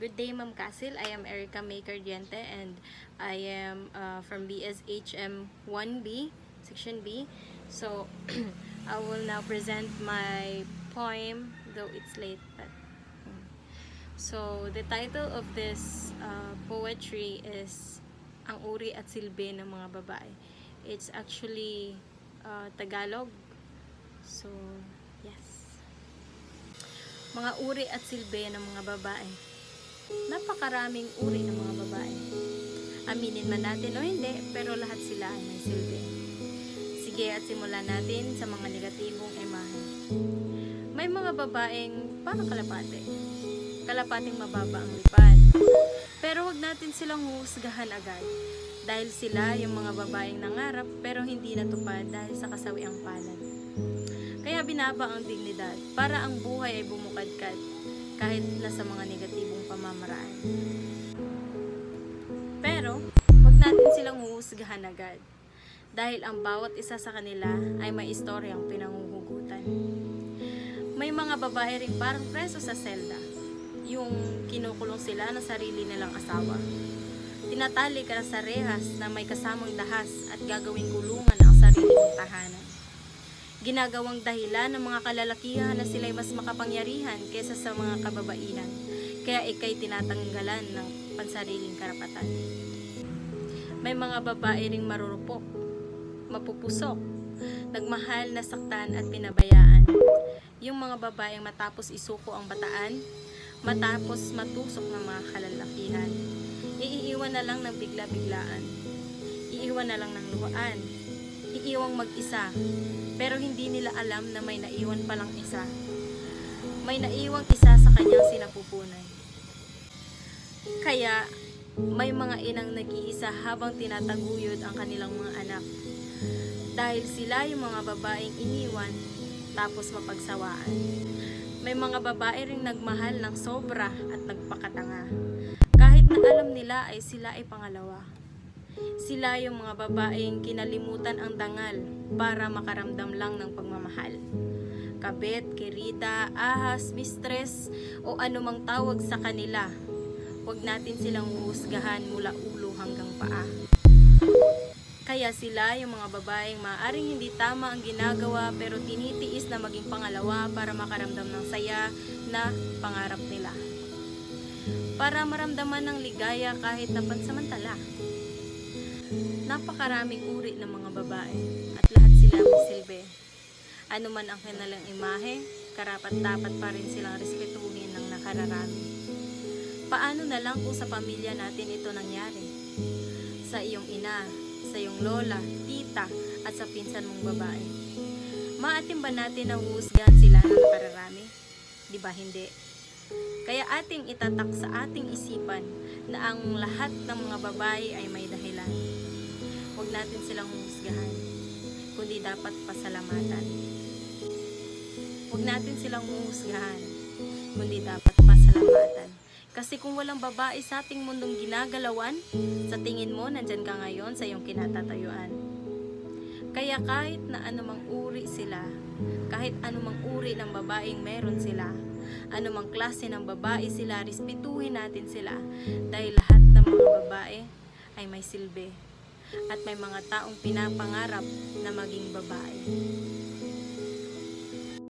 Good day, Ma'am Castle. I am Erica Maker Diente and I am from BSHM 1B, Section B. So, I will now present my poem, though it's late. So, the title of this poetry is Ang Uri at Silbi ng Mga Babae. It's actually Tagalog. So, yes. Mga uri at silbi ng mga babae. Napakaraming uri ng mga babae. Aminin man natin o hindi, pero lahat sila ay may silbi. Sige at simulan natin sa mga negatibong imahe. May mga babaeng parang kalapate. Kalapating mababa ang lipad. Pero wag natin silang husgahan agad. Dahil sila yung mga babaeng nangarap pero hindi natupad dahil sa kasawiang palad. Kaya binaba ang dignidad para ang buhay ay bumukadkad kahit nasa mga negatibong pamamaraan. Pero, wag natin silang huhusgahan agad dahil ang bawat isa sa kanila ay may istoryang pinanguhugutan. May mga babae ring parang preso sa selda, yung kinukulong sila ng sarili nilang asawa. Tinatali ka sa rehas na may kasamang dahas at gagawing kulungan ang sarili mong tahanan. Ginagawang dahilan ng mga kalalakihan na sila'y mas makapangyarihan kaysa sa mga kababaihan, kaya ika'y tinatanggalan ng pansariling karapatan. May mga babae ring marurupok, mapupusok, nagmahal, nasaktan at pinabayaan. Yung mga babaeng matapos isuko ang bataan, matapos matusok ng mga kalalakihan, iiwan na lang ng bigla-biglaan, iiwan na lang ng luhaan, iiwang mag-isa, pero hindi nila alam na may naiwan palang isa. May naiwang isa sa kanyang sinapupunay. Kaya, may mga inang nag-iisa habang tinataguyod ang kanilang mga anak. Dahil sila yung mga babaeng iniwan, tapos mapagsawaan. May mga babae ring nagmahal ng sobra at nagpakatanga. Kahit na alam nila ay sila ay pangalawa. Sila yung mga babaeng kinalimutan ang dangal para makaramdam lang ng pagmamahal. Kabit, kirita, ahas, mistress o anumang tawag sa kanila. Huwag natin silang huhusgahan mula ulo hanggang paa. Kaya sila yung mga babaeng maaaring hindi tama ang ginagawa pero tinitiis na maging pangalawa para makaramdam ng saya na pangarap nila. Para maramdaman ng ligaya kahit na pansamantala. Napakaraming uri ng mga babae at lahat sila may silbi. Ano man ang kanilang imahe, karapat-dapat pa rin silang respetuhin ng nakararami. Paano na lang kung sa pamilya natin ito nangyari? Sa iyong ina, sa iyong lola, tita, at sa pinsan mong babae. Maatim ba natin na huhusgahan sila ng nakararami? Di ba hindi? Kaya ating itatak sa ating isipan na ang lahat ng mga babae ay may dahilan. Huwag natin silang huhusgahan, kundi dapat pasalamatan. Huwag natin silang huhusgahan, kundi dapat pasalamatan. Kasi kung walang babae sa ating mundong ginagalawan, sa tingin mo nandyan ka ngayon sa iyong kinatatayuan. Kaya kahit na anumang uri sila, kahit anumang uri ng babaeng meron sila, anumang klase ng babae sila, respetuhin natin sila dahil lahat ng mga babae ay may silbi at may mga taong pinapangarap na maging babae.